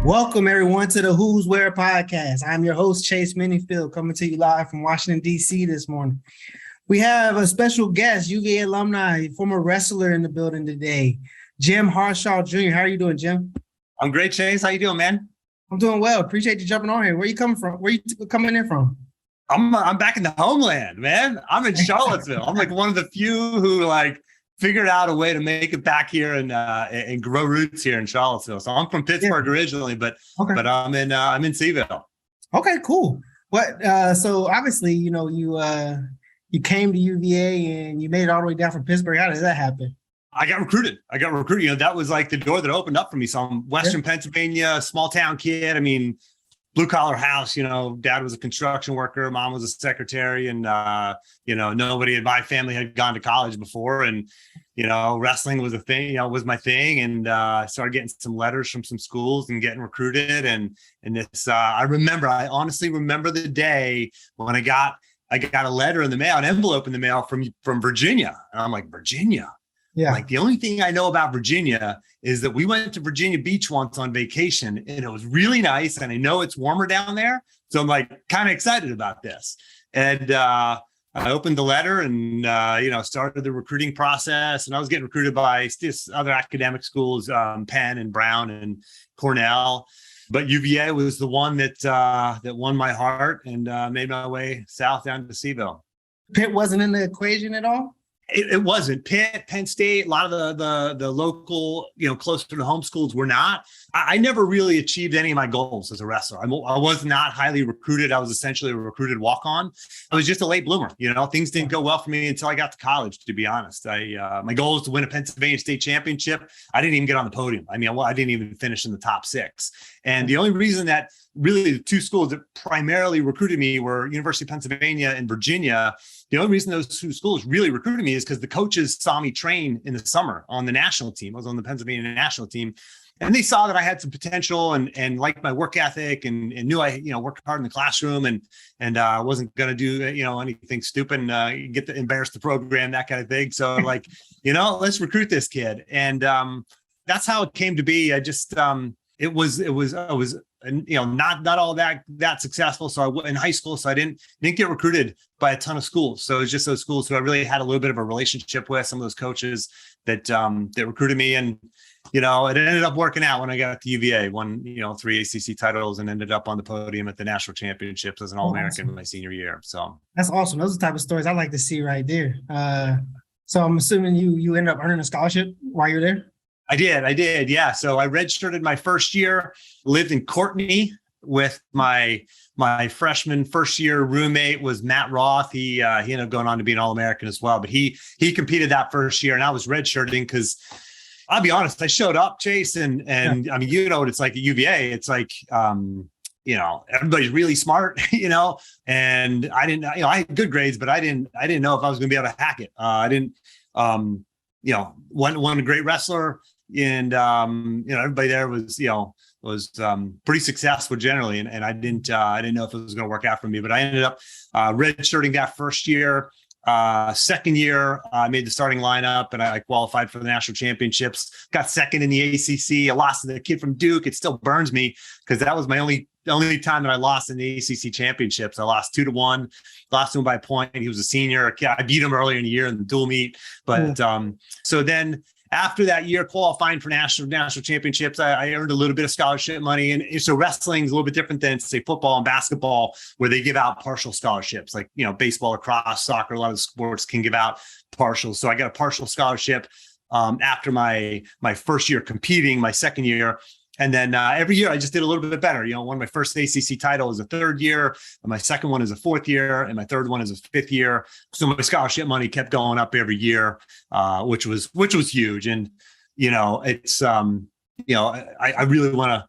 Welcome, everyone, to the Hooswhere podcast. I'm your host, Chase Minnifield, coming to you live from Washington, D.C. this morning. We have a special guest, UVA alumni, former wrestler in the building today, Jim Harshaw Jr. How are you doing, Jim? I'm great, Chase. How you doing, man? I'm doing well. Appreciate you jumping on here. Where are you coming from? Where are you coming in from? I'm back in the homeland, man. I'm in Charlottesville. I'm like one of the few who figured out a way to make it back here and grow roots here in Charlottesville. So I'm from Pittsburgh originally, but I'm in Seville. Okay, cool. So obviously, you came to UVA and you made it all the way down from Pittsburgh. How did that happen? I got recruited. That was like the door that opened up for me. So I'm Western Pennsylvania, small town kid. I mean, blue collar house, dad was a construction worker, mom was a secretary, and, nobody in my family had gone to college before. And, wrestling was a thing, was my thing. And I started getting some letters from some schools and getting recruited. And this, I honestly remember the day when I got a letter in the mail, an envelope in the mail from Virginia. And I'm like, Virginia? Yeah. Like, the only thing I know about Virginia is that we went to Virginia Beach once on vacation and it was really nice. And I know it's warmer down there. So I'm like kind of excited about this. And I opened the letter and, started the recruiting process. And I was getting recruited by other academic schools, Penn and Brown and Cornell. But UVA was the one that won my heart and made my way south down to Seville. Pitt wasn't in the equation at all? It wasn't. Pitt, Penn State, a lot of the local, closer to home schools were not. I never really achieved any of my goals as a wrestler. I was not highly recruited. I was essentially a recruited walk-on. I was just a late bloomer. Things didn't go well for me until I got to college, to be honest. My goal was to win a Pennsylvania state championship. I didn't even get on the podium. I didn't even finish in the top 6. And the only reason that really the two schools that primarily recruited me were University of Pennsylvania and Virginia. The only reason those two schools really recruited me is because the coaches saw me train in the summer on the national team. I was on the Pennsylvania national team. And they saw that I had some potential and liked my work ethic and knew I, worked hard in the classroom and I wasn't going to do, anything stupid and embarrass the program, that kind of thing. So let's recruit this kid. And that's how it came to be. I just, I was not all that successful. So in high school, so I didn't get recruited by a ton of schools. So it's just those schools who I really had a little bit of a relationship with, some of those coaches that recruited me. And, it ended up working out when I got to UVA, won, 3 ACC titles and ended up on the podium at the national championships as an All-American my senior year. So that's awesome. Those are the type of stories I like to see right there. So I'm assuming you ended up earning a scholarship while you're there? I did. Yeah. So I redshirted my first year, lived in Courtenay with my freshman first year roommate was Matt Roth. He ended up going on to be an All-American as well, but he competed that first year and I was redshirting because I'll be honest, I showed up, Chase, and I mean, what it's like at UVA. It's like, everybody's really smart, and I didn't, I had good grades, but I didn't know if I was going to be able to hack it. I didn't, one great wrestler. And, everybody there was pretty successful generally. And I didn't know if it was going to work out for me, but I ended up redshirting that first year. Second year, I made the starting lineup and I qualified for the national championships, got second in the ACC. I lost to the kid from Duke. It still burns me because that was the only time that I lost in the ACC championships. I lost 2-1, lost to him by a point. He was a senior. I beat him earlier in the year in the dual meet. But so then after that year qualifying for national championships, I earned a little bit of scholarship money. And so wrestling is a little bit different than, say, football and basketball, where they give out partial scholarships, like, baseball, lacrosse, soccer, a lot of sports can give out partials. So I got a partial scholarship after my first year competing, my second year. And then every year I just did a little bit better. Won my first ACC title as a third year, and my second one is a fourth year, and my third one is a fifth year. So my scholarship money kept going up every year, which was huge. And it's I really want to.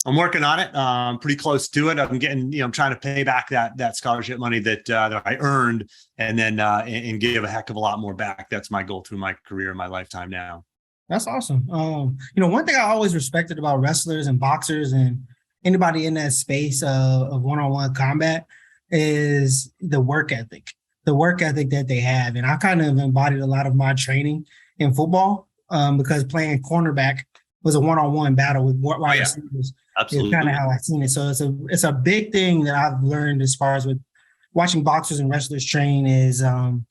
I'm working on it. I'm pretty close to it. I'm getting, I'm trying to pay back that scholarship money that I earned, and then and give a heck of a lot more back. That's my goal through my career, my lifetime now. That's awesome. One thing I always respected about wrestlers and boxers and anybody in that space of one-on-one combat is the work ethic that they have. And I kind of embodied a lot of my training in football because playing cornerback was a one-on-one battle with wide receivers. It's Absolutely. kind of how I've seen it. So it's a big thing that I've learned as far as with watching boxers and wrestlers train is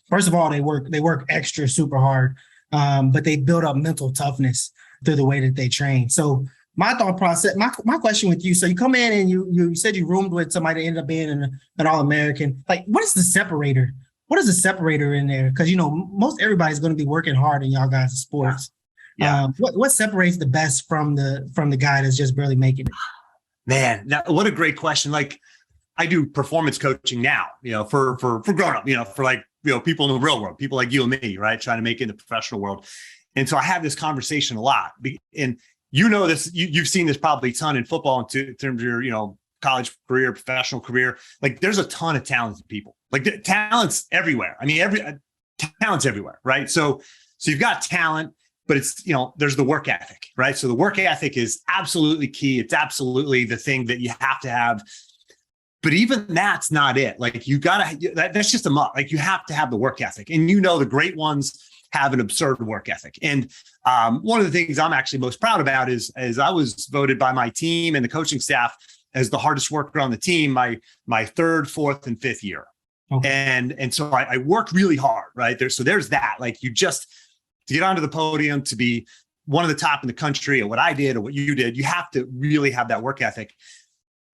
first of all they work extra super hard, but they build up mental toughness through the way that they train. So my thought process, my question with you, so you come in and you said you roomed with somebody that ended up being an All-American. Like, what is the separator? What is the separator in there? Because most everybody's going to be working hard in y'all guys' sports. Yeah. What separates the best from the guy that's just barely making it? Man, what a great question. Like, I do performance coaching now, for grown up, for like, people in the real world, people like you and me, right? Trying to make it in the professional world. And so I have this conversation a lot. And this, you've seen this probably a ton in football in terms of your, college career, professional career. Like, there's a ton of talented people. Like, the talent's everywhere. I mean, talent's everywhere, right? So you've got talent, but it's, there's the work ethic, right? So the work ethic is absolutely key. It's absolutely the thing that you have to have. But even that's not it. Like, that's just a must. Like, you have to have the work ethic, and the great ones have an absurd work ethic. And one of the things I'm actually most proud about is I was voted by my team and the coaching staff as the hardest worker on the team my third, fourth, and fifth year. Okay. And so I worked really hard, right? So there's that. Like, to get onto the podium, to be one of the top in the country at what I did or what you did, you have to really have that work ethic.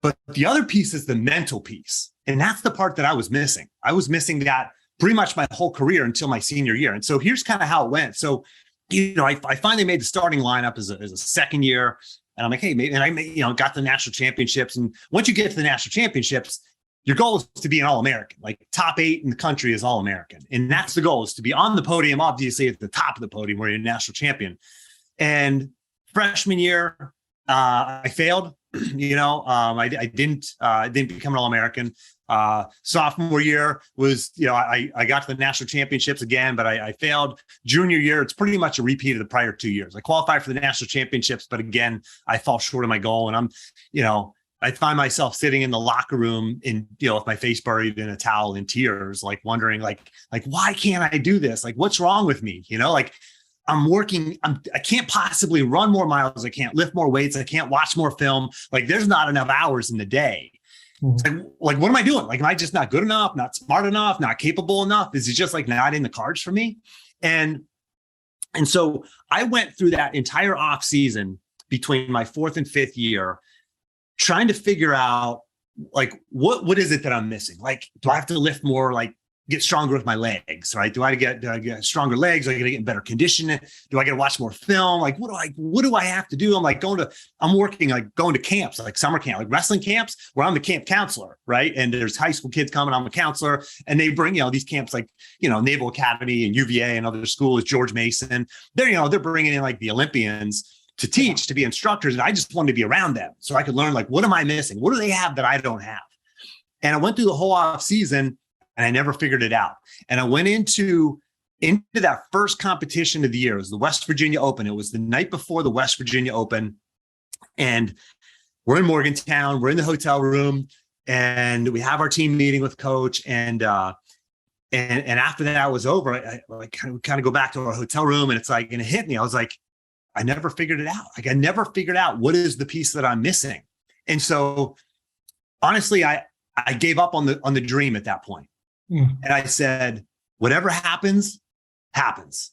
But the other piece is the mental piece. And that's the part that I was missing. I was missing that pretty much my whole career until my senior year. And so here's kind of how it went. So, I finally made the starting lineup as a second year. And I'm like, hey, maybe, and I got the national championships. And once you get to the national championships, your goal is to be an All-American. Like, top 8 in the country is All-American. And that's the goal, is to be on the podium, obviously at the top of the podium where you're a national champion. And freshman year, I failed. I didn't become an All-American. Sophomore year was, I got to the national championships again, but I failed. Junior year, it's pretty much a repeat of the prior 2 years. I qualified for the national championships, but again, I fall short of my goal. And I find myself sitting in the locker room with my face buried in a towel in tears, like wondering, like, why can't I do this? Like, what's wrong with me? I'm working. I can't possibly run more miles. I can't lift more weights. I can't watch more film. Like, there's not enough hours in the day. Mm-hmm. Like, what am I doing? Like, am I just not good enough, not smart enough, not capable enough? Is it just like not in the cards for me? And so I went through that entire off season between my fourth and fifth year, trying to figure out, like, what is it that I'm missing? Like, do I have to lift more? Like, get stronger with my legs, right? Do I get stronger legs? Do I get in better condition? Do I get to watch more film? Like, what do I have to do? I'm working, like, going to camps, like summer camp, like wrestling camps, where I'm the camp counselor, right? And there's high school kids coming, I'm a counselor, and they bring, these camps, like, Naval Academy and UVA and other schools, George Mason. They're bringing in, like, the Olympians to teach, to be instructors. And I just wanted to be around them so I could learn, like, what am I missing? What do they have that I don't have? And I went through the whole off season, and I never figured it out. And I went into that first competition of the year. It was the West Virginia Open. It was the night before the West Virginia Open. And we're in Morgantown. We're in the hotel room, and we have our team meeting with coach. And after that was over, I kind of go back to our hotel room, and it's like, and it hit me. I was like, I never figured it out. Like, I never figured out what is the piece that I'm missing. And so, honestly, I gave up on the dream at that point. And I said, whatever happens, happens.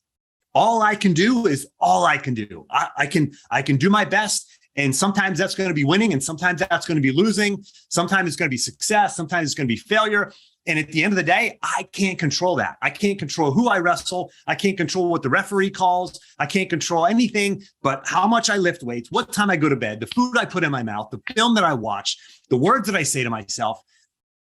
All I can do is all I can do. I can do my best. And sometimes that's going to be winning, and sometimes that's going to be losing. Sometimes it's going to be success. Sometimes it's going to be failure. And at the end of the day, I can't control that. I can't control who I wrestle. I can't control what the referee calls. I can't control anything but how much I lift weights, what time I go to bed, the food I put in my mouth, the film that I watch, the words that I say to myself.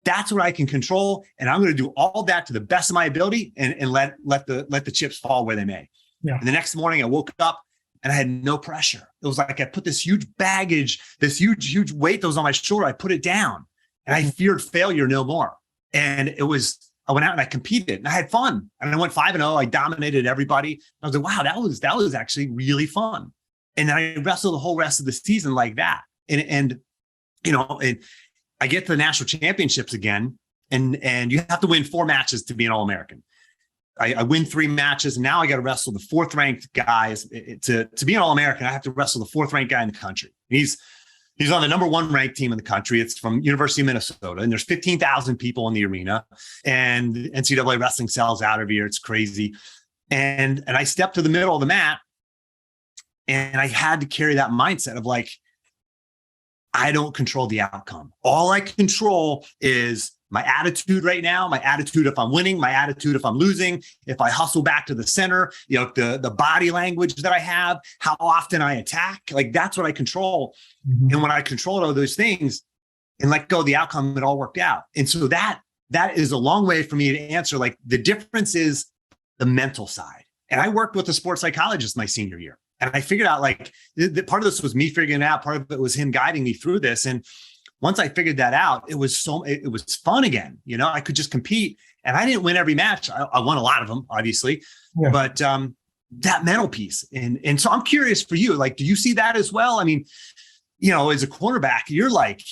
That's what I can control. And I'm going to do all that to the best of my ability, and let the chips fall where they may. Yeah. And the next morning I woke up and I had no pressure. It was like I put this huge baggage, this huge weight that was on my shoulder. I put it down, and I feared failure no more. And I went out and I competed, and I had fun, and I went 5-0. I dominated everybody. I was like, wow, that was actually really fun. And then I wrestled the whole rest of the season like that. And I get to the national championships again, and you have to win 4 matches to be an All-American. I win 3 matches, and now I got to wrestle the 4th ranked guys. To be an All-American, I have to wrestle the 4th ranked guy in the country. He's He's on the number one ranked team in the country. It's from University of Minnesota, and there's 15,000 people in the arena, and NCAA wrestling sells out every year. It's crazy. And I stepped to the middle of the mat, and I had to carry that mindset of like, I don't control the outcome. All I control is my attitude right now, my attitude if I'm winning, my attitude if I'm losing, if I hustle back to the center, the body language that I have, how often I attack, like that's what I control. Mm-hmm. And when I controlled all those things and let go of the outcome, it all worked out. And so that is a long way for me to answer. Like the difference is the mental side. And I worked with a sports psychologist my senior year. And I figured out like the part of this was me figuring it out. Part of it was him guiding me through this. And once I figured that out, it was fun again. I could just compete, and I didn't win every match. I won a lot of them, obviously, yeah. But that mental piece. And so I'm curious for you, like, do you see that as well? I mean, as a quarterback, you're like,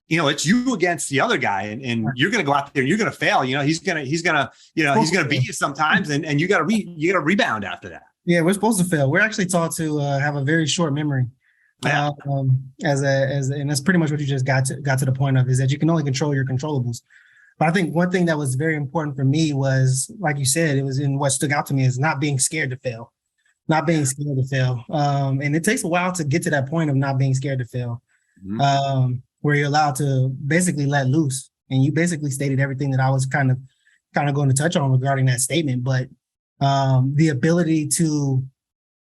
it's you against the other guy, and you're going to go out there and you're going to fail. He's going to beat you sometimes, and you got to rebound after that. Yeah, we're supposed to fail. We're actually taught to have a very short memory. Yeah. And that's pretty much what you just got to the point of, is that you can only control your controllables. But I think one thing that was very important for me was, like you said, it was in what stuck out to me is not being scared to fail, and it takes a while to get to that point of not being scared to fail, mm-hmm. Where you're allowed to basically let loose. And you basically stated everything that I was kind of going to touch on regarding that statement. But the ability to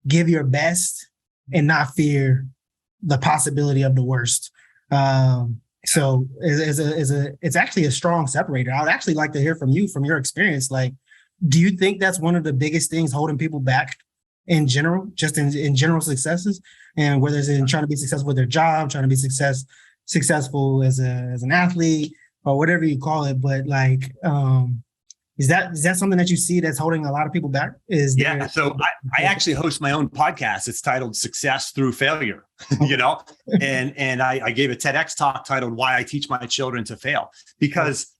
give your best and not fear the possibility of the worst. So it's actually a strong separator. I would actually like to hear from you, from your experience. Like, do you think that's one of the biggest things holding people back in general, just in general successes, and whether it's in trying to be successful with their job, trying to be successful as an athlete, or whatever you call it? But like, is that something that you see that's holding a lot of people back? So I actually host my own podcast. It's titled Success Through Failure, and I gave a TEDx talk titled Why I Teach My Children to Fail, because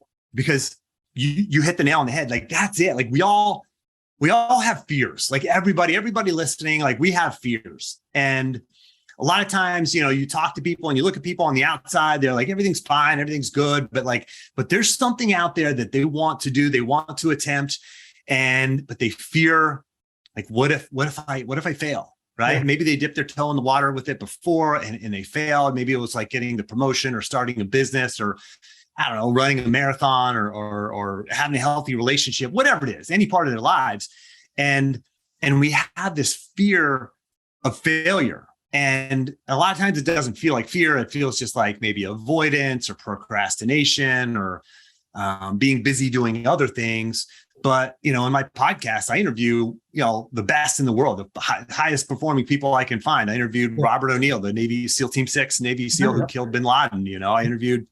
you hit the nail on the head. Like, that's it. Like we all have fears. Like everybody listening, like we have fears. And a lot of times, you talk to people and you look at people on the outside, they're like, everything's fine, everything's good. But there's something out there that they want to do, they want to attempt, but they fear, like, what if I fail? Right. Yeah. Maybe they dipped their toe in the water with it before and they failed. Maybe it was like getting the promotion or starting a business, or I don't know, running a marathon or having a healthy relationship, whatever it is, any part of their lives. And we have this fear of failure. And a lot of times it doesn't feel like fear. It feels just like maybe avoidance or procrastination or being busy doing other things. But, in my podcast, I interview, the best in the world, the highest performing people I can find. I interviewed Robert O'Neill, the Navy SEAL Team 6 Navy SEAL who killed bin Laden. I interviewed,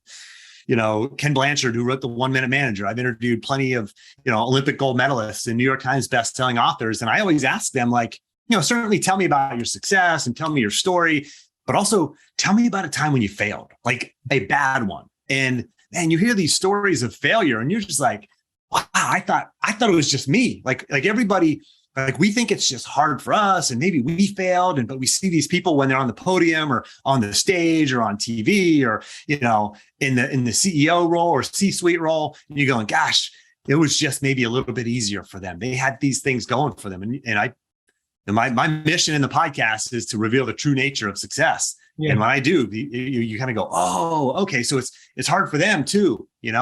Ken Blanchard, who wrote The 1 Minute Manager. I've interviewed plenty of, Olympic gold medalists and New York Times bestselling authors. And I always ask them, like, certainly tell me about your success and tell me your story, but also tell me about a time when you failed, like a bad one. And you hear these stories of failure and you're just like, wow, I thought it was just me. Like everybody, like we think it's just hard for us and maybe we failed. But we see these people when they're on the podium or on the stage or on TV or, in the CEO role or C-suite role, and you're going, gosh, it was just maybe a little bit easier for them. They had these things going for them. And my mission in the podcast is to reveal the true nature of success. Yeah. And when I do, you kind of go, oh, okay. So it's hard for them too, and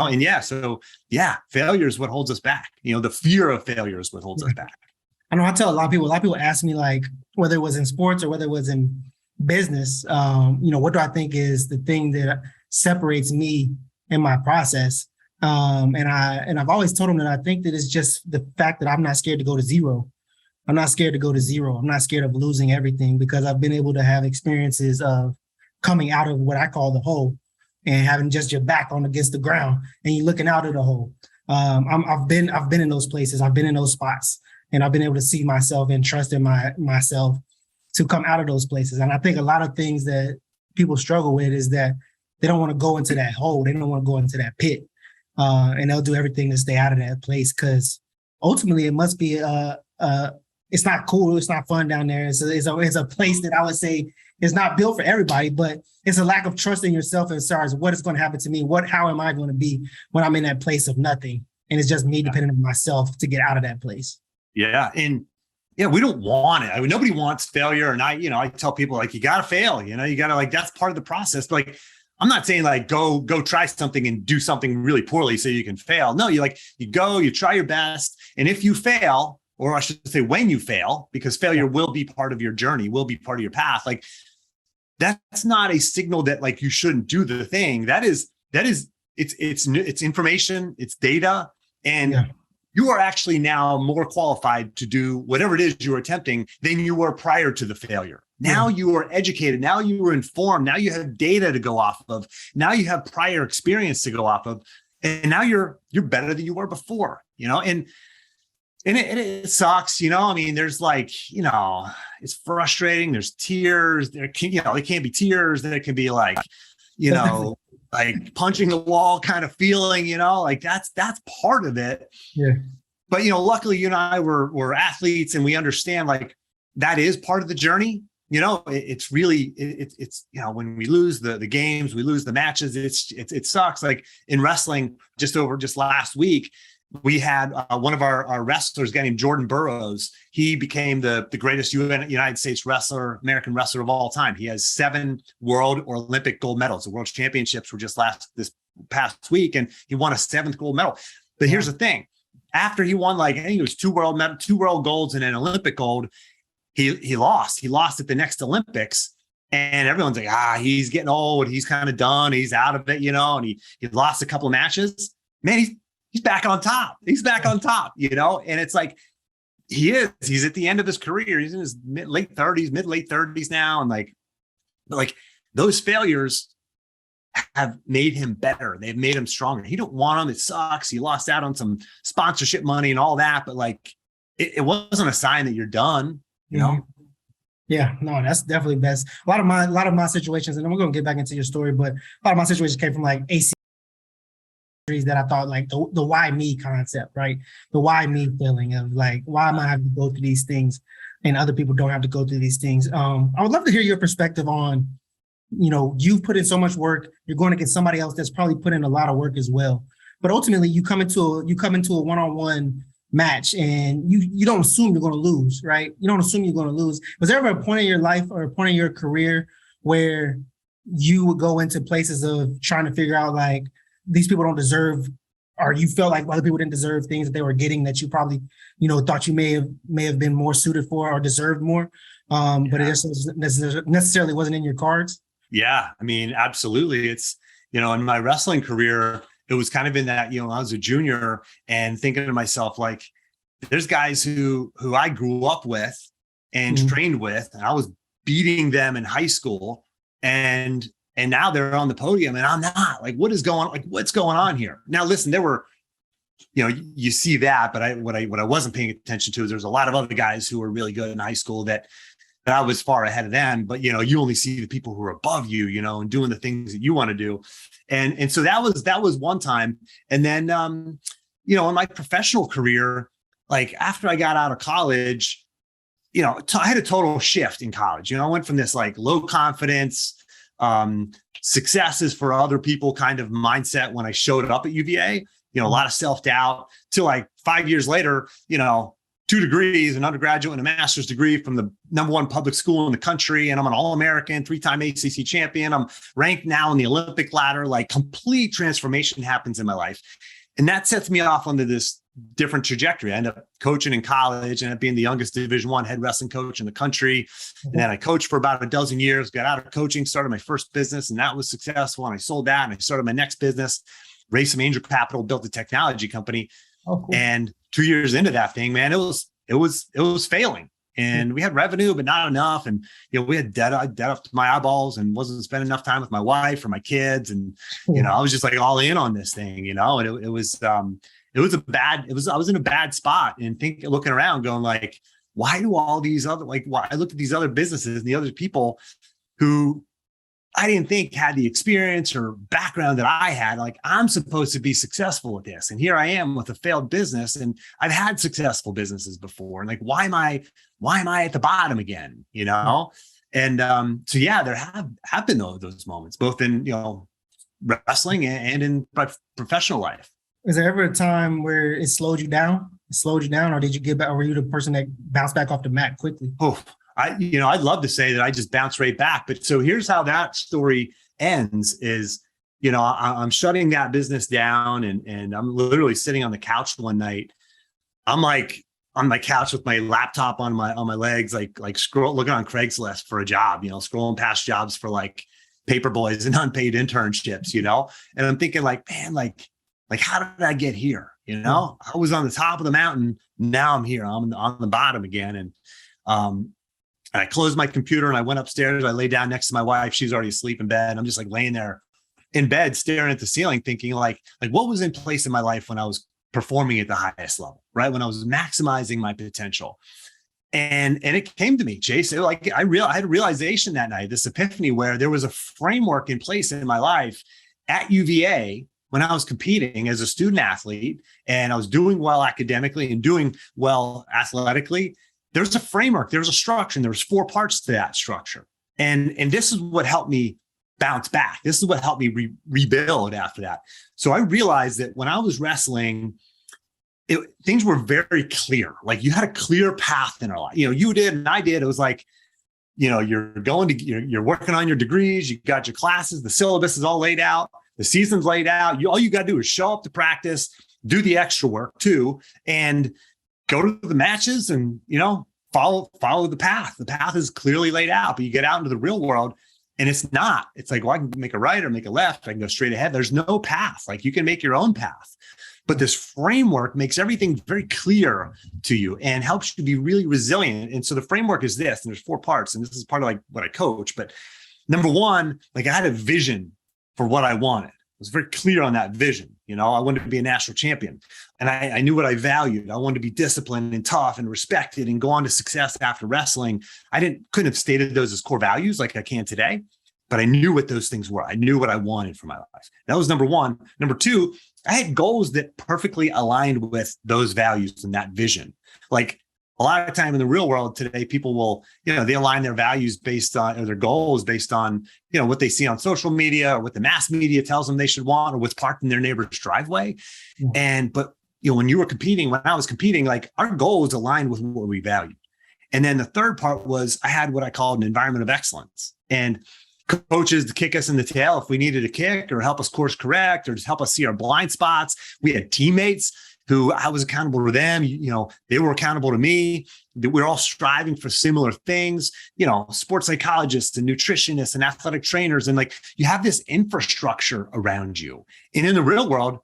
failure is what holds us back. The fear of failure is what holds us back. I know I tell a lot of people ask me, like, whether it was in sports or whether it was in business, what do I think is the thing that separates me in my process? And I've always told them that I think that it's just the fact that I'm not scared to go to zero. I'm not scared to go to zero. I'm not scared of losing everything, because I've been able to have experiences of coming out of what I call the hole and having just your back on against the ground and you're looking out of the hole. I've been in those places. I've been in those spots, and I've been able to see myself and trust in myself to come out of those places. And I think a lot of things that people struggle with is that they don't want to go into that hole. They don't want to go into that pit, and they'll do everything to stay out of that place, because ultimately it must be it's not cool. It's not fun down there. It's a place that I would say is not built for everybody, but it's a lack of trust in yourself as far as what is going to happen to me. How am I going to be when I'm in that place of nothing? And it's just me depending on myself to get out of that place. Yeah. And yeah, we don't want it. I mean, nobody wants failure. And I tell people like, you got to fail, you got to like, that's part of the process. But like, I'm not saying like, go try something and do something really poorly so you can fail. No, you try your best. And if you fail, or I should say when you fail, because failure will be part of your journey, will be part of your path. Like that's not a signal that like you shouldn't do the thing. It's information, it's data. And you are actually now more qualified to do whatever it is you're attempting than you were prior to the failure. Now you are educated. Now you are informed. Now you have data to go off of. Now you have prior experience to go off of. And now you're better than you were before, and it sucks, I mean, there's like, it's frustrating. There's tears. There can't be tears. There can be like, like punching the wall kind of feeling, like that's part of it. Yeah. But, luckily you and I were athletes and we understand like that is part of the journey. It's really, it's when we lose the games, we lose the matches, it sucks. Like in wrestling just last week, we had one of our wrestlers, a guy named Jordan Burroughs. He became the greatest United States American wrestler of all time. He has 7 world or Olympic gold medals. The world championships were just this past week, and he won a 7th gold medal. But here's the thing. After he won, like, I think it was 2 world golds and an Olympic gold, he lost. He lost at the next Olympics. And everyone's like, he's getting old. He's kind of done. He's out of it, and he lost a couple of matches. Man, he's back on top. He's back on top, and it's like, he's at the end of his career. He's in his mid-late 30s now. And like those failures have made him better. They've made him stronger. He don't want them. It sucks. He lost out on some sponsorship money and all that, but like, it wasn't a sign that you're done, Yeah, no, that's definitely best. A lot of my situations, and we're going to get back into your story, but a lot of my situations came from like AC that I thought like the why me concept, right? The why me feeling of like, why am I having to go through these things and other people don't have to go through these things? I would love to hear your perspective on, you've put in so much work, you're going to get somebody else that's probably put in a lot of work as well. But ultimately you come into a one-on-one match and you don't assume you're going to lose, right? You don't assume you're going to lose. Was there ever a point in your life or a point in your career where you would go into places of trying to figure out like, these people don't deserve, or you felt like other people didn't deserve things that they were getting that you probably, thought you may have been more suited for or deserved more, but it just necessarily wasn't in your cards? Yeah, I mean, absolutely. It's, in my wrestling career, it was kind of in that, I was a junior and thinking to myself, like, there's guys who I grew up with and trained with, and I was beating them in high school, and now they're on the podium and I'm not. Like, what's going on here? Now, listen, there were, you see that, but what I wasn't paying attention to is there's a lot of other guys who were really good in high school that I was far ahead of them. But, you only see the people who are above you, and doing the things that you want to do. And so that was one time. And then, in my professional career, like after I got out of college, I had a total shift in college. I went from this like low confidence, successes for other people kind of mindset when I showed up at UVA, a lot of self-doubt, to like 5 years later, 2 degrees, an undergraduate and a master's degree from the #1 public school in the country. And I'm an All-American, 3-time ACC champion. I'm ranked now in the Olympic ladder. Like, complete transformation happens in my life. And that sets me off onto this different trajectory. I ended up coaching in college, ended up being the youngest Division I head wrestling coach in the country. And then I coached for about a dozen years, got out of coaching, started my first business, and that was successful. And I sold that and I started my next business, raised some angel capital, built a technology company. Oh, cool. And 2 years into that thing, man, it was failing. And we had revenue, but not enough. And, we had debt up to my eyeballs and wasn't spending enough time with my wife or my kids. And, I was just like all in on this thing, and I was in a bad spot, and looking around going like, why do all these other, why I looked at these other businesses and the other people who I didn't think had the experience or background that I had. Like, I'm supposed to be successful with this. And here I am with a failed business, and I've had successful businesses before. And like, why am I at the bottom again? And so, yeah, there have been those moments, both in, wrestling and in professional life. Was there ever a time where it slowed you down? Or did you get back? Or were you the person that bounced back off the mat quickly? Oh, I'd love to say that I just bounced right back. But so here's how that story ends is, I'm shutting that business down and I'm literally sitting on the couch one night. I'm like on my couch with my laptop on my legs, like looking on Craigslist for a job, scrolling past jobs for like paper boys and unpaid internships, and I'm thinking like, man, like how did I get here? I was on the top of the mountain. Now I'm here. I'm on the bottom again. And I closed my computer and I went upstairs. I lay down next to my wife. She's already asleep in bed. I'm just like laying there in bed, staring at the ceiling, thinking like what was in place in my life when I was performing at the highest level, right? When I was maximizing my potential. And it came to me, Chase, I had a realization that night, this epiphany where there was a framework in place in my life at UVA when I was competing as a student athlete and I was doing well academically and doing well athletically. There's a framework, there's a structure, and there's 4 parts to that structure. And this is what helped me bounce back. This is what helped me rebuild after that. So I realized that when I was wrestling, things were very clear. Like you had a clear path in our life. You did and I did. It was like, you're working on your degrees. You got your classes. The syllabus is all laid out. The season's laid out. All you got to do is show up to practice, do the extra work too, and go to the matches and, follow the path. The path is clearly laid out, but you get out into the real world and it's not. It's like, well, I can make a right or make a left. I can go straight ahead. There's no path. Like you can make your own path. But this framework makes everything very clear to you and helps you be really resilient. And so the framework is this, and there's 4 parts. And this is part of like what I coach. But number 1, like I had a vision for what I wanted. I was very clear on that vision. I wanted to be a national champion and I knew what I valued. I wanted to be disciplined and tough and respected and go on to success after wrestling. Couldn't have stated those as core values like I can today, but I knew what those things were. I knew what I wanted for my life. That was number 1. Number 2, I had goals that perfectly aligned with those values and that vision. Like a lot of time in the real world today, people will, they align their values based on, or their goals based on, what they see on social media or what the mass media tells them they should want or what's parked in their neighbor's driveway. But when I was competing, like our goals aligned with what we valued. And then the third part was I had what I called an environment of excellence and coaches to kick us in the tail if we needed a kick or help us course correct or just help us see our blind spots. We had teammates who I was accountable to them. They were accountable to me. We're all striving for similar things, sports psychologists and nutritionists and athletic trainers. And like, you have this infrastructure around you. And in the real world,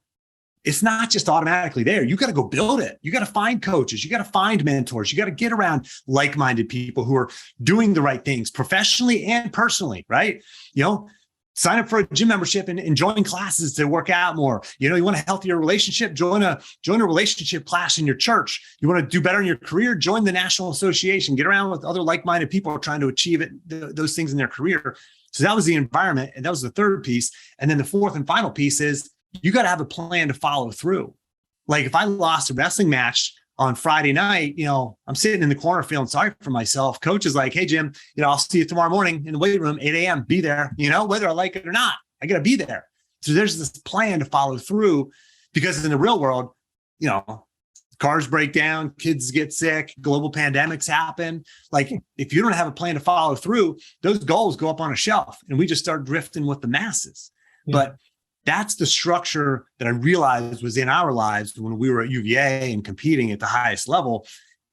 it's not just automatically there. You got to go build it. You got to find coaches. You got to find mentors. You got to get around like-minded people who are doing the right things professionally and personally, right? Sign up for a gym membership and join classes to work out more. You want a healthier relationship, join a relationship class in your church. You want to do better in your career, join the National Association, get around with other like-minded people trying to achieve those things in their career. So that was the environment. And that was the third piece. And then the fourth and final piece is you got to have a plan to follow through. Like if I lost a wrestling match on Friday night, I'm sitting in the corner feeling sorry for myself. Coach is like, hey, Jim, I'll see you tomorrow morning in the weight room, 8 a.m. Be there, whether I like it or not. I got to be there. So there's this plan to follow through because in the real world, cars break down, kids get sick, global pandemics happen. Like if you don't have a plan to follow through, those goals go up on a shelf and we just start drifting with the masses. Yeah. But that's the structure that I realized was in our lives when we were at UVA and competing at the highest level.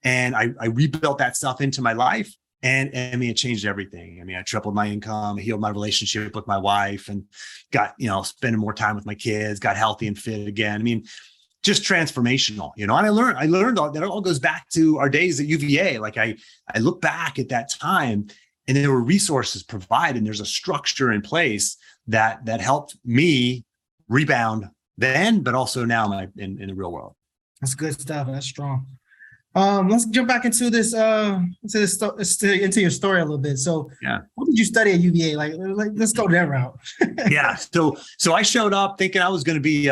And I rebuilt that stuff into my life. And it changed everything. I tripled my income, healed my relationship with my wife and got, spending more time with my kids, got healthy and fit again. Just transformational, and I learned all that. It all goes back to our days at UVA. Like I look back at that time and there were resources provided and there's a structure in place that helped me rebound then, but also now in the real world. That's good stuff. That's strong. Let's jump back into this, into your story a little bit. So yeah, what did you study at UVA? Like let's go that route. Yeah. So I showed up thinking I was going to be,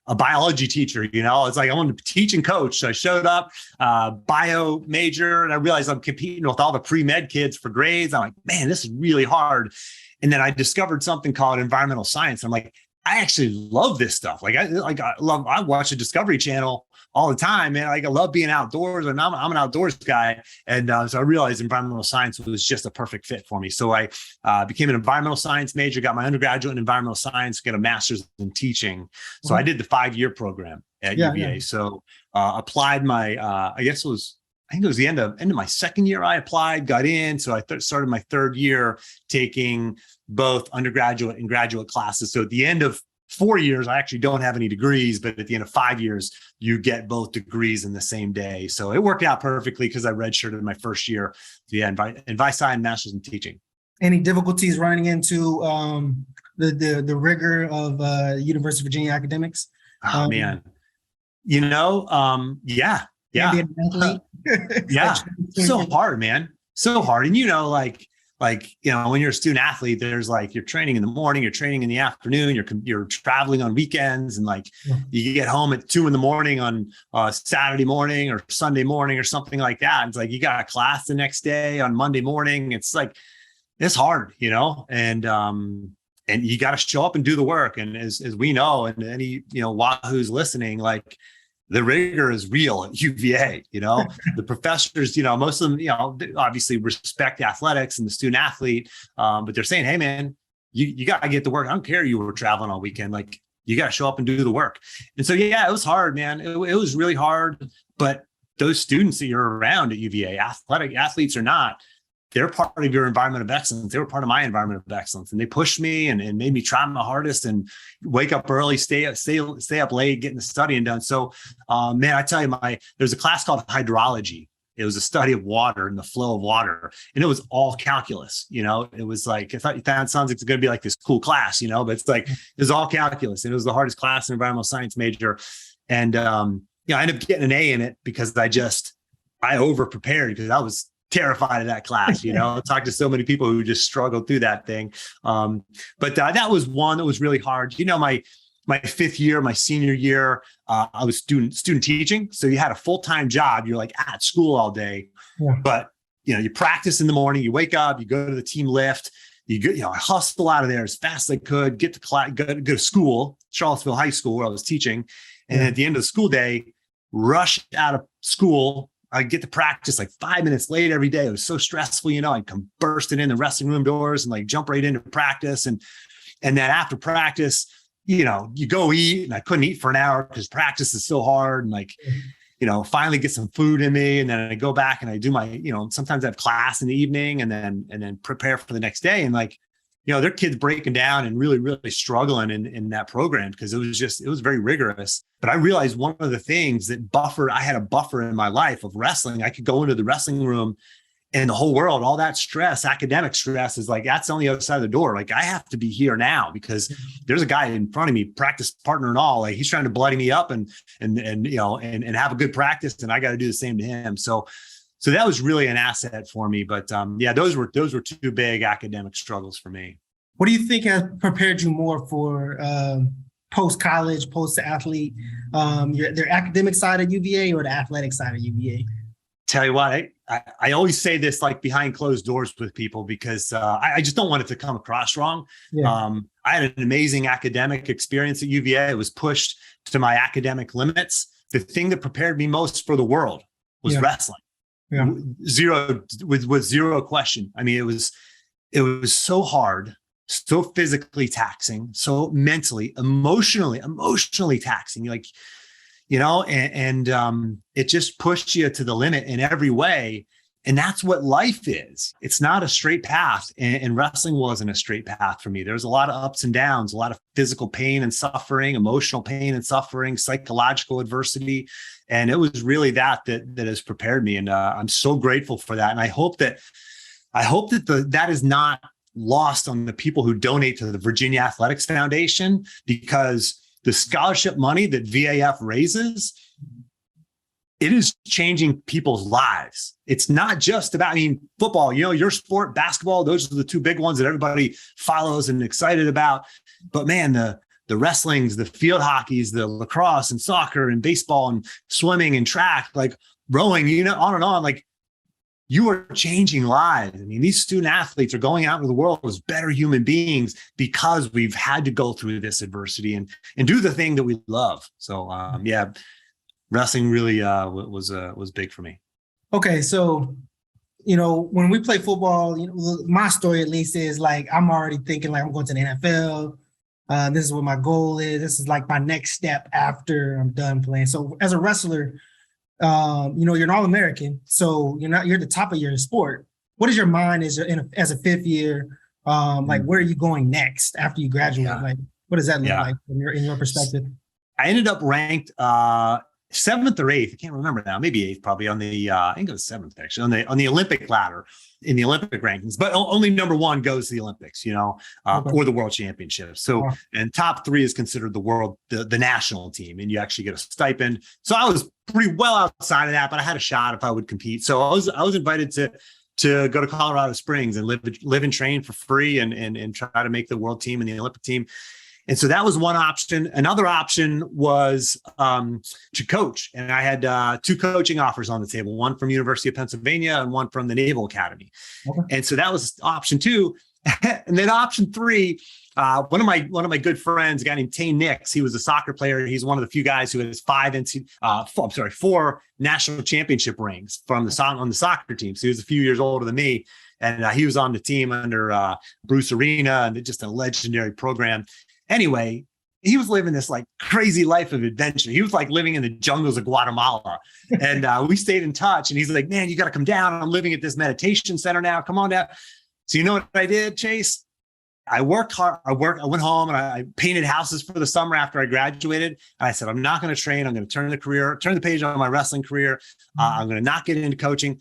a biology teacher, it's like I wanted to teach and coach. So I showed up, bio major, and I realized I'm competing with all the pre-med kids for grades. I'm like, man, this is really hard. And then I discovered something called environmental science. I'm like, I actually love this stuff. I watch the Discovery Channel all the time, man. I love being outdoors, and I'm an outdoors guy. And so I realized environmental science was just a perfect fit for me. So I became an environmental science major, got my undergraduate in environmental science, got a master's in teaching. So I did the 5-year program at UVA. So applied my, I think it was the end of my second year I applied, got in. So I started my third year taking both undergraduate and graduate classes. So at the end of 4 years, I actually don't have any degrees, but at the end of 5 years, you get both degrees in the same day. So it worked out perfectly because I redshirted my first year. So yeah, Advice and master's in teaching. Any difficulties running into the rigor of University of Virginia academics? Oh man, yeah. Being an athlete? Yeah. So hard, man. So hard. And when you're a student athlete, there's you're training in the morning, you're training in the afternoon, you're traveling on weekends, and you get home at 2 a.m. on Saturday morning or Sunday morning or something like that. It's you got a class the next day on Monday morning. It's it's hard, and you got to show up and do the work. And as we know, and any, Wahoo's listening, the rigor is real at UVA, the professors, most of them, obviously respect athletics and the student athlete. But they're saying, hey man, you got to get to work. I don't care. You were traveling all weekend. You got to show up and do the work. And so, yeah, it was hard, man. It was really hard, but those students that you're around at UVA, athletes or not, they're part of your environment of excellence. They were part of my environment of excellence, and they pushed me and made me try my hardest and wake up early, stay up late, getting the studying done. So, man, I tell you, there's a class called hydrology. It was a study of water and the flow of water, and it was all calculus. It was I thought that sounds like it's going to be this cool class, but it's it was all calculus, and it was the hardest class in environmental science major. And I ended up getting an A in it because I over prepared because I was terrified of that class. I talked to so many people who just struggled through that thing. But that was one that was really hard. My fifth year, my senior year, I was student teaching. So you had a full-time job. You're at school all day, but you practice in the morning, you wake up, you go to the team lift, I hustle out of there as fast as I could, get to class, go to school, Charlottesville High School, where I was teaching. And at the end of the school day, rush out of school. I get to practice 5 minutes late every day. It was so stressful, I'd come bursting in the wrestling room doors and jump right into practice. And then after practice, you go eat, and I couldn't eat for an hour because practice is so hard. And finally get some food in me. And then I go back and I do my, sometimes I have class in the evening and then prepare for the next day. And their kids breaking down and really, really struggling in that program because it was very rigorous. But I realized one of the things that I had a buffer in my life of wrestling. I could go into the wrestling room and the whole world, all that stress, academic stress is that's on the other side of the door. I have to be here now because there's a guy in front of me, practice partner and all, he's trying to bloody me up and have a good practice. And I got to do the same to him. So that was really an asset for me. But those were two big academic struggles for me. What do you think has prepared you more for post-college, post-athlete, their academic side of UVA or the athletic side of UVA? Tell you what, I always say this behind closed doors with people because I just don't want it to come across wrong. Yeah. I had an amazing academic experience at UVA. I was pushed to my academic limits. The thing that prepared me most for the world was wrestling. Yeah. With zero question. I mean, it was so hard, so physically taxing, so mentally, emotionally taxing. It just pushed you to the limit in every way. And that's what life is. It's not a straight path. And wrestling wasn't a straight path for me. There was a lot of ups and downs, a lot of physical pain and suffering, emotional pain and suffering, psychological adversity. And it was really that has prepared me. And I'm so grateful for that. And I hope that that is not lost on the people who donate to the Virginia Athletics Foundation, because the scholarship money that VAF raises, it is changing people's lives. It's not just about, football, your sport, basketball, those are the two big ones that everybody follows and excited about. But man, the the wrestlings, the field hockeys, the lacrosse and soccer and baseball and swimming and track, like rowing, on and on, like you are changing lives. I mean, these student athletes are going out into the world as better human beings because we've had to go through this adversity and do the thing that we love. So wrestling really was big for me. Okay, so when we play football, my story at least is like I'm already thinking like I'm going to the NFL. This is what my goal is. This is like my next step after I'm done playing. So as a wrestler, you're an All-American, so you're the top of your sport. What is your mind as a fifth year? Like where are you going next after you graduate? Yeah. Like what does that look like in your perspective? I ended up ranked 7th or 8th. I can't remember now. Maybe 8th, probably on the I think it was 7th actually on the Olympic ladder in the Olympic rankings. But only number 1 goes to the Olympics, or the World Championships. So and top 3 is considered the national team, and you actually get a stipend. So I was pretty well outside of that, but I had a shot if I would compete. So I was invited to go to Colorado Springs and live and train for free and try to make the world team and the Olympic team. And so that was one option. Another option was to coach. And I had 2 coaching offers on the table, one from University of Pennsylvania and one from the Naval Academy. Okay. And so that was option 2. And then option 3, one of my good friends, a guy named Tane Nix, he was a soccer player. He's one of the few guys who has 4 national championship rings on the soccer team. So he was a few years older than me. And he was on the team under Bruce Arena, and just a legendary program. Anyway, he was living this like crazy life of adventure. He was like living in the jungles of Guatemala, and we stayed in touch. And he's like, "Man, you got to come down. I'm living at this meditation center now. Come on down." So you know what I did, Chase? I worked hard. I went home and I painted houses for the summer after I graduated. And I said, I'm not going to train. I'm going to turn the page on my wrestling career. I'm going to not get into coaching.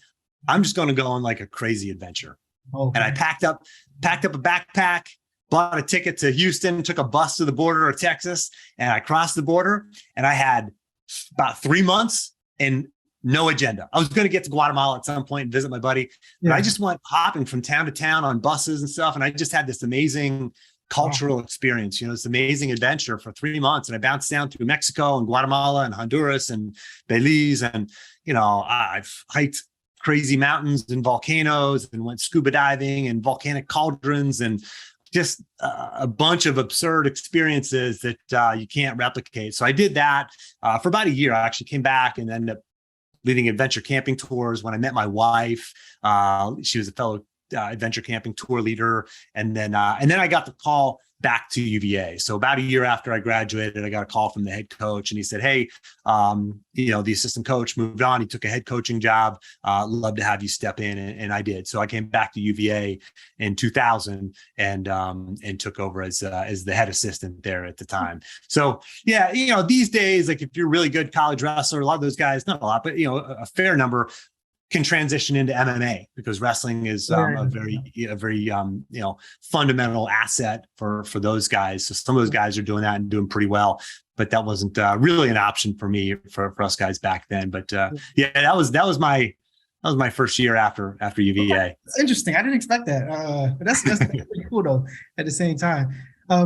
I'm just going to go on like a crazy adventure. Okay. And I packed up a backpack, bought a ticket to Houston, took a bus to the border of Texas, and I crossed the border, and I had about 3 months and no agenda. I was going to get to Guatemala at some point and visit my buddy, but I just went hopping from town to town on buses and stuff. And I just had this amazing cultural experience, this amazing adventure for 3 months. And I bounced down through Mexico and Guatemala and Honduras and Belize. And, I've hiked crazy mountains and volcanoes and went scuba diving and volcanic cauldrons and just a bunch of absurd experiences that you can't replicate. So I did that for about a year. I actually came back and ended up leading adventure camping tours. When I met my wife, she was a fellow adventure camping tour leader. And then I got the call back to UVA. So about a year after I graduated, I got a call from the head coach, and he said, "Hey, the assistant coach moved on. He took a head coaching job. Love to have you step in." And I did. So I came back to UVA in 2000 and took over as the head assistant there at the time. So yeah, these days, like if you're a really good college wrestler, a lot of those guys, not a lot, but a fair number can transition into MMA because wrestling is a very fundamental asset for those guys. So some of those guys are doing that and doing pretty well, but that wasn't really an option for me for us guys back then. But that was my first year after UVA. That's interesting. I didn't expect that. But that's pretty cool though. At the same time,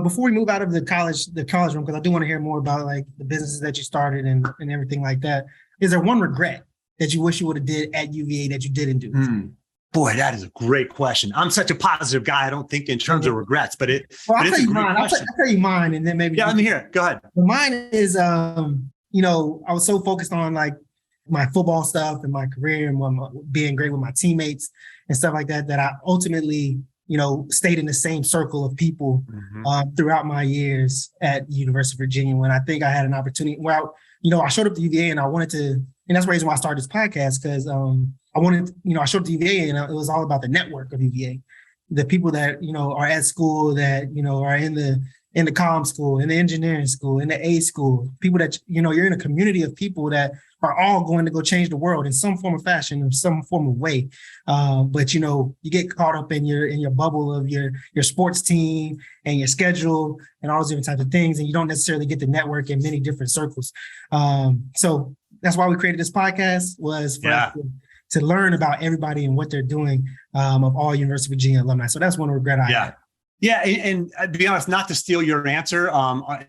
before we move out of the college room, because I do want to hear more about like the businesses that you started and everything like that. Is there one regret that you wish you would have did at UVA that you didn't do? Boy, that is a great question. I'm such a positive guy. I don't think in terms of regrets, but I'll tell you mine. I'll tell you mine, and then maybe. Yeah, let me hear it. Go ahead. Mine is, I was so focused on like my football stuff and my career and being great with my teammates and stuff like that, that I ultimately, stayed in the same circle of people throughout my years at University of Virginia. When I think I had an opportunity, I showed up to UVA and I wanted to. And that's the reason why I started this podcast, because I showed up to UVA and it was all about the network of UVA, the people that, are at school that, are in the comm school, in the engineering school, in the A school, people that, you're in a community of people that are all going to go change the world in some form of fashion, in some form of way. But, you get caught up in your bubble of your sports team and your schedule and all those different types of things. And you don't necessarily get to network in many different circles. So that's why we created this podcast, was for us to learn about everybody and what they're doing of all University of Virginia alumni. So that's one regret I have. Yeah, and to be honest, not to steal your answer,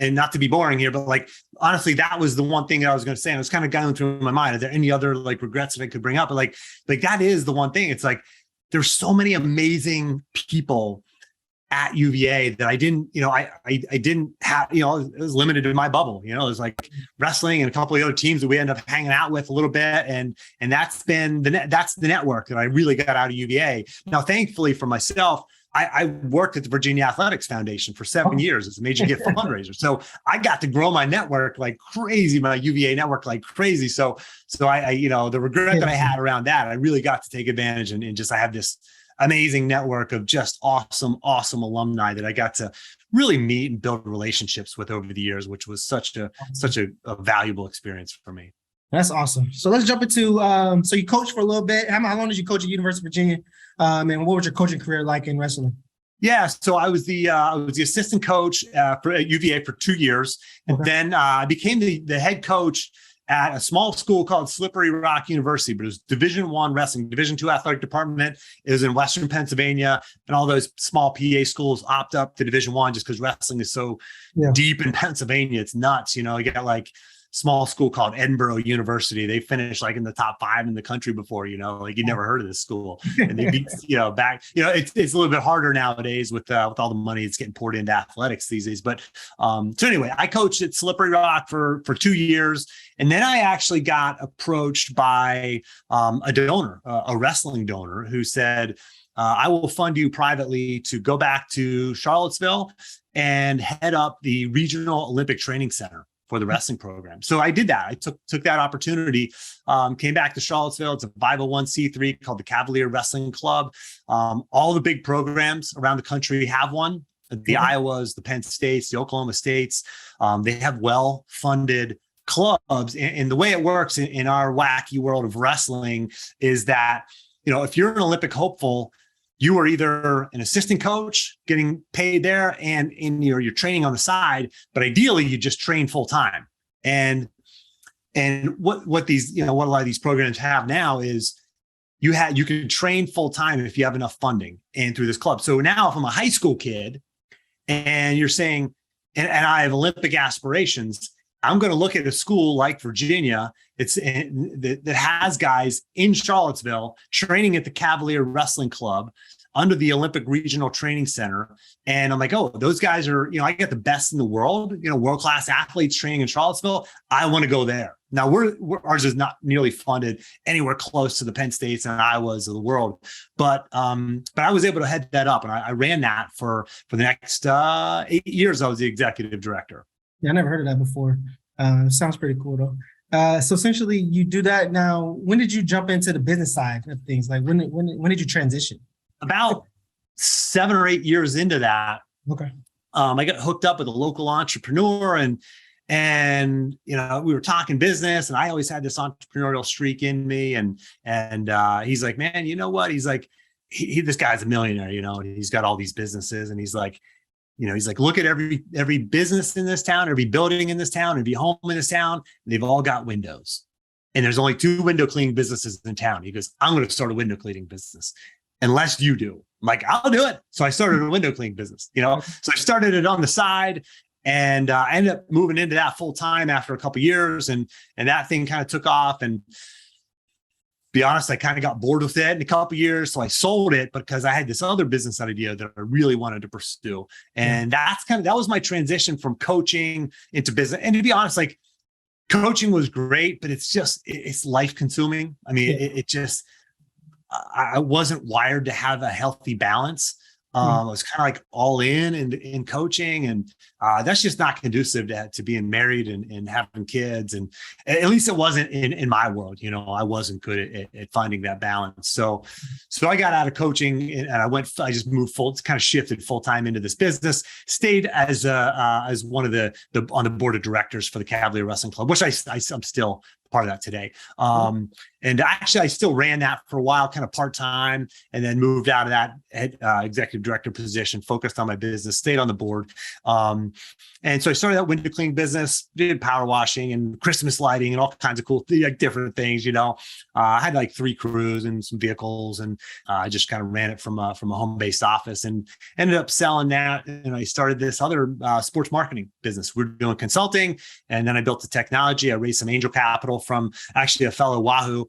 and not to be boring here, but like honestly, that was the one thing that I was going to say. And it was kind of going through my mind. Are there any other like regrets that I could bring up? But like that is the one thing. It's like there's so many amazing people at UVA that I didn't, I didn't have, it was limited to my bubble. It was like wrestling and a couple of other teams that we ended up hanging out with a little bit, and that's been that's the network that I really got out of UVA. Now, thankfully for myself, I worked at the Virginia Athletics Foundation for 7 years as a major gift fundraiser. So I got to grow my network like crazy, my UVA network like crazy. So I the regret that I had around that, I really got to take advantage and just, I have this amazing network of just awesome alumni that I got to really meet and build relationships with over the years, which was such a valuable experience for me. That's awesome. So let's jump into, so you coached for a little bit. How long did you coach at University of Virginia? And what was your coaching career like in wrestling? Yeah, so I was the assistant coach at UVA for 2 years, and then I became the head coach at a small school called Slippery Rock University, but it was Division I wrestling, Division II athletic department. It was in Western Pennsylvania, and all those small PA schools opt up to Division I just because wrestling is so deep in Pennsylvania. It's nuts. You got like small school called Edinburgh University. They finished like in the top 5 in the country before, like you'd never heard of this school. And they beat, back, it's a little bit harder nowadays with all the money that's getting poured into athletics these days. But so anyway, I coached at Slippery Rock for 2 years. And then I actually got approached by a donor, a wrestling donor, who said, I will fund you privately to go back to Charlottesville and head up the Regional Olympic Training Center for the wrestling program. So I did that. I took that opportunity, came back to Charlottesville. It's a 501c3 called the Cavalier Wrestling Club. All the big programs around the country have one. The Iowas, the Penn States, the Oklahoma States, they have well-funded clubs. And the way it works in our wacky world of wrestling is that, if you're an Olympic hopeful, you are either an assistant coach getting paid there and in your training on the side, but ideally you just train full time. And what these, what a lot of these programs have now is you can train full time if you have enough funding and through this club. So now if I'm a high school kid and you're saying, and I have Olympic aspirations, I'm going to look at a school like Virginia that has guys in Charlottesville training at the Cavalier Wrestling Club under the Olympic Regional Training Center. And I'm like, oh, those guys are, I get the best in the world, world-class athletes training in Charlottesville. I want to go there. Now ours is not nearly funded anywhere close to the Penn States and Iowas of the world. But I was able to head that up, and I ran that for the next 8 years. I was the executive director. Yeah, I never heard of that before. Sounds pretty cool though. So essentially you do that now. When did you jump into the business side of things? Like when did you transition? About 7 or 8 years into that. Okay. I got hooked up with a local entrepreneur, and we were talking business, and I always had this entrepreneurial streak in me. And he's like, man, you know what? He's like, this guy's a millionaire, he's got all these businesses, and he's like, look at every business in this town, every building in this town, every home in this town, they've all got windows. And there's only 2 window cleaning businesses in town. He goes, I'm going to start a window cleaning business unless you do. I'm like, I'll do it. So I started a window cleaning business, So I started it on the side, and I ended up moving into that full time after a couple of years. And that thing kind of took off, and be honest, I kind of got bored with it in a couple of years. So I sold it because I had this other business idea that I really wanted to pursue. And that was my transition from coaching into business. And to be honest, like coaching was great, but it's life consuming. I mean, I wasn't wired to have a healthy balance. I was kind of like all in coaching, and that's just not conducive to being married and having kids. And at least it wasn't in my world. I wasn't good at finding that balance. So I got out of coaching, and I just moved kind of shifted full time into this business. Stayed as one of the on the board of directors for the Cavalier Wrestling Club, which I'm still part of that today. And actually, I still ran that for a while, kind of part-time, and then moved out of that executive director position, focused on my business, stayed on the board. And so I started that window cleaning business, did power washing and Christmas lighting and all kinds of cool, like different things, I had like 3 crews and some vehicles, and I just kind of ran it from a home-based office and ended up selling that. And I started this other sports marketing business. We're doing consulting, and then I built the technology. I raised some angel capital from actually a fellow Wahoo.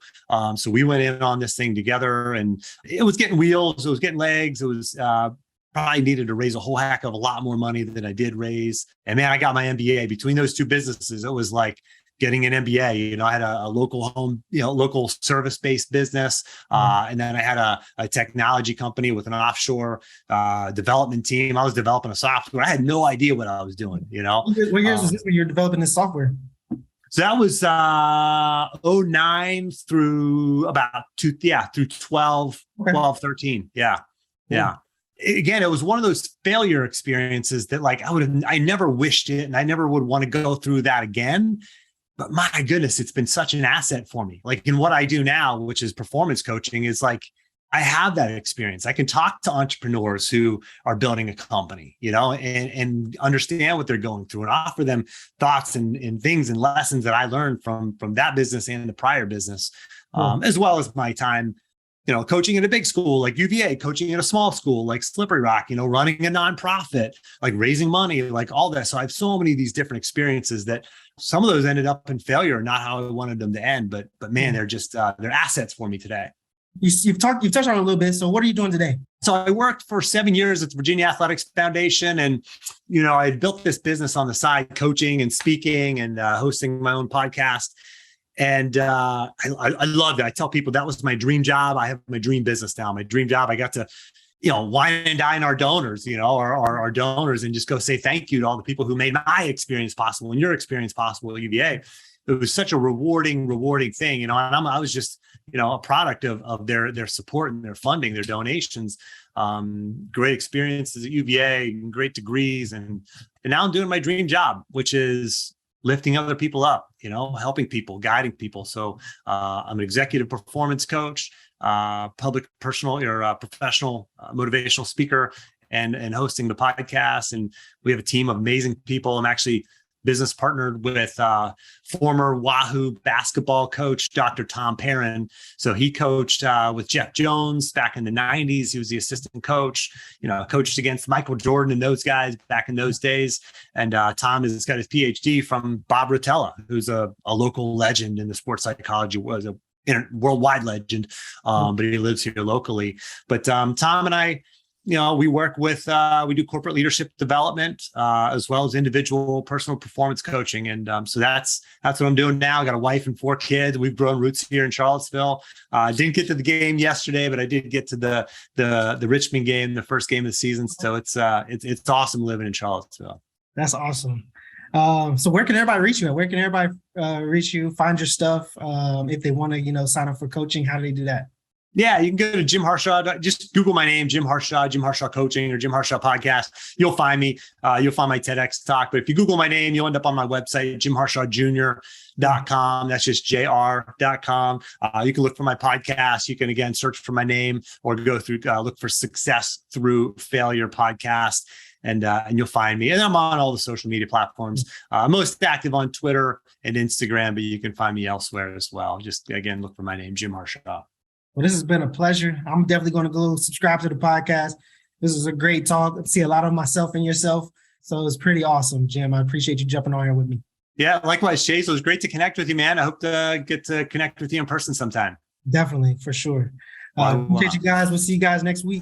So we went in on this thing together, and it was getting wheels, it was getting legs, it was probably needed to raise a whole heck of a lot more money than I did raise. And man, I got my MBA between those 2 businesses. It was like getting an MBA. I had a local home, local service-based business. And then I had a technology company with an offshore development team. I was developing a software. I had no idea what I was doing, What years was this when you were developing this software? So that was 09 through about through 12, okay. 12, 13. Yeah. Again, it was one of those failure experiences that I never wished it, and I never would want to go through that again. But my goodness, it's been such an asset for me. Like in what I do now, which is performance coaching, is like, I have that experience. I can talk to entrepreneurs who are building a company, and understand what they're going through and offer them thoughts and things and lessons that I learned from that business and the prior business, as well as my time, coaching at a big school like UVA, coaching at a small school like Slippery Rock, running a nonprofit, like raising money, like all that. So I have so many of these different experiences that some of those ended up in failure, not how I wanted them to end, but man, they're just, they're assets for me today. You've touched on it a little bit. So what are you doing today? So I worked for 7 years at the Virginia Athletics Foundation, and, I had built this business on the side, coaching and speaking and hosting my own podcast. And I loved it. I tell people that was my dream job. I have my dream business now. My dream job, I got to, wine and dine our donors, our donors, and just go say thank you to all the people who made my experience possible and your experience possible at UVA. It was such a rewarding thing, and I was just, a product of their support and their funding, their donations. Great experiences at UVA, great degrees, and now I'm doing my dream job, which is lifting other people up, helping people, guiding people. So I'm an executive performance coach, professional motivational speaker, and hosting the podcast. And we have a team of amazing people. I'm actually business partnered with former Wahoo basketball coach, Dr. Tom Perrin. So he coached with Jeff Jones back in the 90s. He was the assistant coach, coached against Michael Jordan and those guys back in those days. And Tom has got his PhD from Bob Rotella, who's a local legend in the sports psychology, was a worldwide legend, but he lives here locally. But Tom and I, we work with, we do corporate leadership development, as well as individual personal performance coaching. And so that's what I'm doing now. I got a wife and 4 kids. We've grown roots here in Charlottesville. Didn't get to the game yesterday, but I did get to the Richmond game, the first game of the season. So it's awesome living in Charlottesville. That's awesome. So where can everybody reach you at? Where can everybody reach you, find your stuff? If they want to, sign up for coaching, how do they do that? Yeah, you can go to Jim Harshaw. Just Google my name, Jim Harshaw Coaching, or Jim Harshaw Podcast. You'll find me. You'll find my TEDx talk. But if you Google my name, you'll end up on my website, jimharshawjr.com. That's just jr.com. You can look for my podcast. You can, again, search for my name, or go through, look for Success Through Failure podcast. And you'll find me. And I'm on all the social media platforms. Most active on Twitter and Instagram, but you can find me elsewhere as well. Just, again, look for my name, Jim Harshaw. Well, this has been a pleasure. I'm definitely going to go subscribe to the podcast. This is a great talk. I see a lot of myself in yourself. So it's pretty awesome, Jim. I appreciate you jumping on here with me. Yeah, likewise, Chase. It was great to connect with you, man. I hope to get to connect with you in person sometime. Definitely, for sure. Appreciate you guys. We'll see you guys next week.